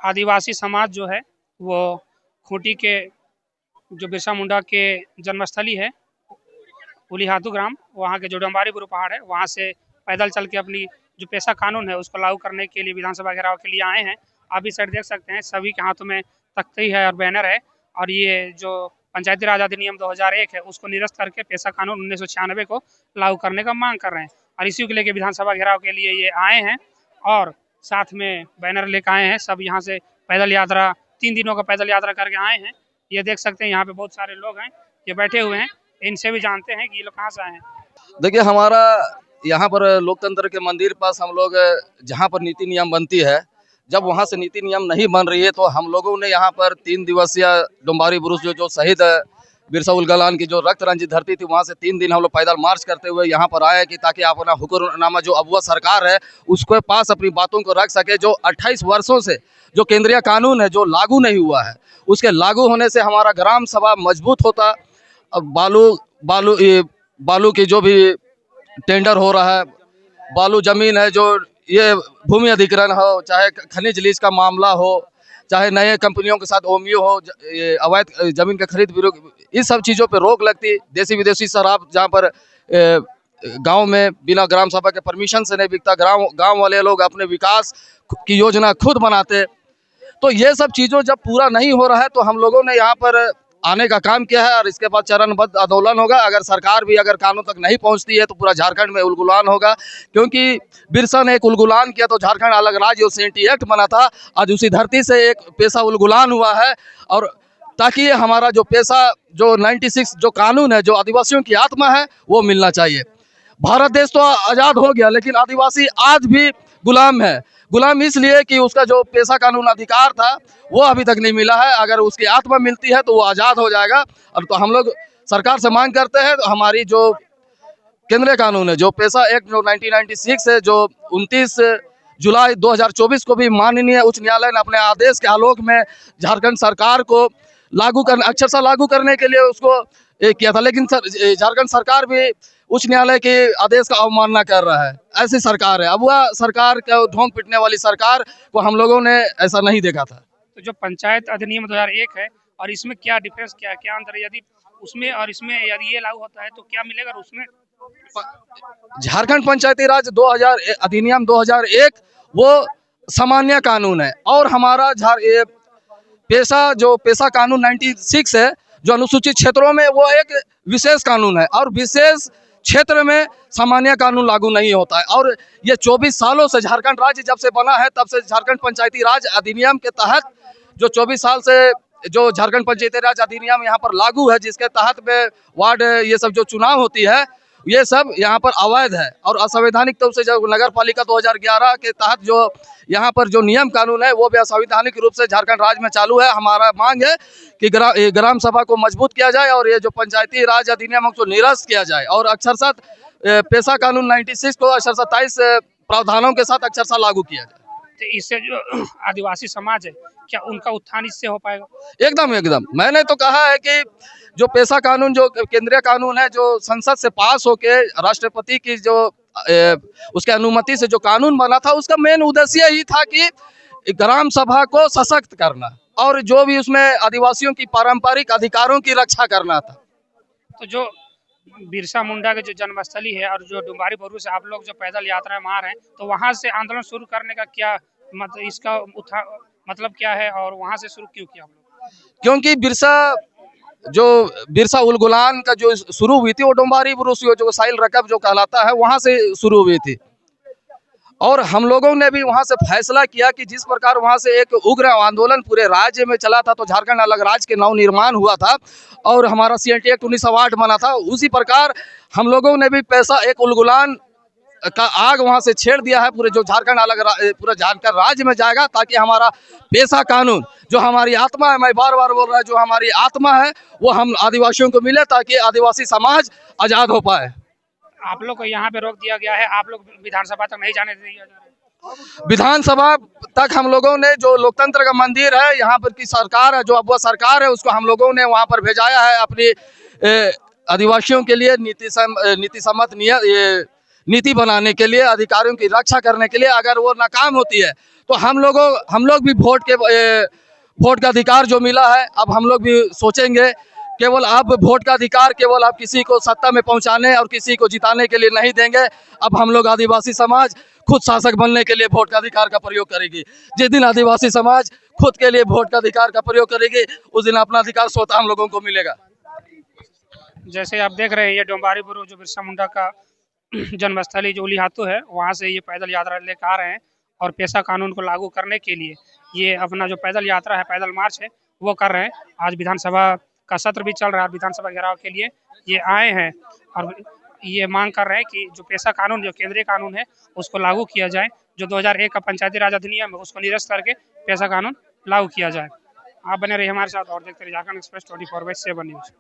आदिवासी समाज जो है वो खूंटी के जो बिरसा मुंडा के जन्मस्थली है उलीहातू ग्राम, वहाँ के जो डोंबारी गुरु पहाड़ है वहाँ से पैदल चल के अपनी जो पेशा कानून है उसको लागू करने के लिए विधानसभा घेराव के लिए आए हैं। आप इस साइड देख सकते हैं सभी के हाथों में तख्ती है और बैनर है, और ये जो पंचायती राज अधिनियम 2001 है उसको निरस्त करके पेशा कानून 1996 को लागू करने का मांग कर रहे हैं, और इसी को लेकर विधानसभा घेराव के लिए ये आए हैं और साथ में बैनर लेकर आए हैं। सब यहाँ से पैदल यात्रा 3 दिनों का पैदल यात्रा करके आए हैं। ये देख सकते हैं यहाँ पे बहुत सारे लोग हैं, ये बैठे हुए हैं, इनसे भी जानते हैं कि ये लोग कहाँ से आए हैं। देखिए, हमारा यहाँ पर लोकतंत्र के मंदिर पास हम लोग जहाँ पर नीति नियम बनती है, जब वहाँ से नीति नियम नहीं बन रही है तो हम लोगों ने यहाँ पर 3 दिवसीय डोंबारी बुरुज जो शहीद बिरसा उलगलान की जो रक्त रंजित धरती थी, वहाँ से 3 दिन हम लोग पैदल मार्च करते हुए यहाँ पर आए कि ताकि अपना हुक्मनामा जो अबुआ सरकार है उसके पास अपनी बातों को रख सके। जो 28 वर्षों से जो केंद्रीय कानून है जो लागू नहीं हुआ है, उसके लागू होने से हमारा ग्राम सभा मजबूत होता। अब बालू की जो भी टेंडर हो रहा है, बालू जमीन है, जो ये भूमि अधिग्रहण हो, चाहे खनिज लीज का मामला हो, चाहे नए कंपनियों के साथ ओमियो हो, ये अवैध जमीन का खरीद बिक्री, इस सब चीज़ों पे रोक लगती। देसी विदेशी शराब जहाँ पर गांव में बिना ग्राम सभा के परमिशन से नहीं बिकता, गांव वाले लोग अपने विकास की योजना खुद बनाते। तो ये सब चीज़ों जब पूरा नहीं हो रहा है तो हम लोगों ने यहाँ पर आने का काम किया है, और इसके बाद चरणबद्ध आंदोलन होगा। अगर सरकार भी अगर कानून तक नहीं पहुँचती है तो पूरा झारखंड में उलगुलान होगा, क्योंकि बिरसा ने एक उलगुलान किया तो झारखंड अलग राज्य और सेंटी एक्ट बना था। आज उसी धरती से एक पेशा उलगुलान हुआ है, और ताकि हमारा जो पेशा जो 96 जो कानून है जो आदिवासियों की आत्मा है वो मिलना चाहिए। भारत देश तो आज़ाद हो गया, लेकिन आदिवासी आज भी गुलाम है। गुलाम इसलिए कि उसका जो पेशा कानून अधिकार था वो अभी तक नहीं मिला है। अगर उसकी आत्मा मिलती है तो वो आज़ाद हो जाएगा। अब तो हम लोग सरकार से मांग करते हैं तो हमारी जो केंद्रीय कानून है जो पेशा एक्ट जो 1996 है, जो 29 जुलाई 2024 को भी माननीय उच्च न्यायालय ने अपने आदेश के आलोक में झारखंड सरकार को अक्षरशः लागू करने के लिए उसको किया था, लेकिन झारखंड सरकार भी उच्च न्यायालय के आदेश का अवमानना कर रहा है। ऐसी सरकार है। अब वह सरकार का ढोंग पीटने वाली सरकार को हम लोगों ने ऐसा नहीं देखा था। तो जो पंचायत अधिनियम 2001 है और इसमें क्या डिफरेंस, क्या अंतर है? यदि उसमें और इसमें यदि ये लागू होता है तो क्या मिलेगा? और उसमें झारखंड पंचायती राज 2000 अधिनियम 2001 वो सामान्य कानून है, और हमारा पेशा कानून 96 है जो अनुसूचित क्षेत्रों में वो एक विशेष कानून है, और विशेष क्षेत्र में सामान्य कानून लागू नहीं होता है। और ये 24 सालों से झारखंड राज्य जब से बना है तब से झारखंड पंचायती राज अधिनियम के तहत जो 24 साल से जो झारखंड पंचायती राज अधिनियम यहाँ पर लागू है, जिसके तहत में वार्ड ये सब जो चुनाव होती है ये सब यहाँ पर अवैध है और असंवैधानिक तौर से जो नगर पालिका 2011 के तहत जो यहाँ पर जो नियम कानून है वो भी असंवैधानिक रूप से झारखंड राज्य में चालू है। हमारा मांग है कि ग्राम सभा को मजबूत किया जाए और ये जो पंचायती राज अधिनियम को निरस्त किया जाए, और अक्षरशः पेशा कानून 96 को अक्षरशः 27 प्रावधानों के साथ अक्षरशः लागू किया जाए। तो इससे जो आदिवासी समाज है क्या उनका उत्थान इससे हो पाएगा? एकदम मैंने तो कहा है कि जो पेशा कानून जो केंद्रीय कानून है जो संसद से पास होके राष्ट्रपति की जो उसके अनुमति से जो कानून बना था, उसका मेन उद्देश्य ही था कि ग्राम सभा को सशक्त करना और जो भी उसमें आदिवासियों की पारंपरिक अधिकारों की रक्षा करना था। तो जो बिरसा मुंडा के जो जन्मस्थली है और जो डुम्बारी बुरुज से आप लोग जो पैदल यात्रा मार रहे हैं, तो वहाँ से आंदोलन शुरू करने का क्या मतलब, इसका मतलब क्या है और वहाँ से शुरू क्यों किया आप लोग? क्योंकि बिरसा उलगुलान का जो शुरू हुई थी वो डोंबारी बुरुज जो साइल रकब जो कहलाता है वहाँ से शुरू हुई थी, और हम लोगों ने भी वहाँ से फैसला किया कि जिस प्रकार वहाँ से एक उग्र आंदोलन पूरे राज्य में चला था तो झारखंड अलग राज्य के नव निर्माण हुआ था और हमारा CNT एक्ट 1908 बना था, उसी प्रकार हम लोगों ने भी पैसा एक उलगुलान का आग वहाँ से छेड़ दिया है। पूरे जो झारखंड पूरा झारखंड राज्य में जाएगा ताकि हमारा पेशा कानून जो हमारी आत्मा है, मैं बार बार बोल रहा हूँ, जो हमारी आत्मा है वो हम आदिवासियों को मिले ताकि आदिवासी समाज आज़ाद हो पाए। आप लोग को यहाँ पे रोक दिया गया है, आप लोग विधानसभा तक नहीं जाने दिया जा रहा है। विधानसभा तक हम लोगों ने जो लोकतंत्र का मंदिर है यहाँ पर की सरकार है, जो अब वह सरकार है, उसको हम लोगों ने वहाँ पर भेजाया है अपनी आदिवासियों के लिए नीति सम्मत नीति बनाने के लिए, अधिकारियों की रक्षा करने के लिए अगर वो नाकाम होती है तो हम लोग भी वोट का अधिकार जो मिला है, अब हम लोग भी सोचेंगे। केवल अब वोट का अधिकार केवल आप किसी को सत्ता में पहुंचाने और किसी को जिताने के लिए नहीं देंगे। अब हम लोग आदिवासी समाज खुद शासक बनने के लिए वोट का अधिकार का प्रयोग करेगी। जिस दिन आदिवासी समाज खुद के लिए वोट का अधिकार का प्रयोग करेगी, उस दिन अपना अधिकार स्वतः हम लोगों को मिलेगा। जैसे आप देख रहे हैं, ये डोंबारी बुरु जो बिरसा मुंडा का जन्मस्थली जो उलीहातू है, वहाँ से ये पैदल यात्रा लेकर आ रहे हैं और पेशा कानून को लागू करने के लिए ये अपना जो पैदल यात्रा है, पैदल मार्च है, वो कर रहे हैं। आज विधानसभा का सत्र भी चल रहा है, विधानसभा घेराव के लिए ये आए हैं और ये मांग कर रहे हैं कि जो पेशा कानून, जो केंद्रीय कानून है, उसको लागू किया जाए। जो 2001 का पंचायती राज अधिनियम है, उसको निरस्त करके पेशा कानून लागू किया जाए। आप बने रहिए हमारे साथ और देखते रहिए झारखंड एक्सप्रेस 24/7 न्यूज।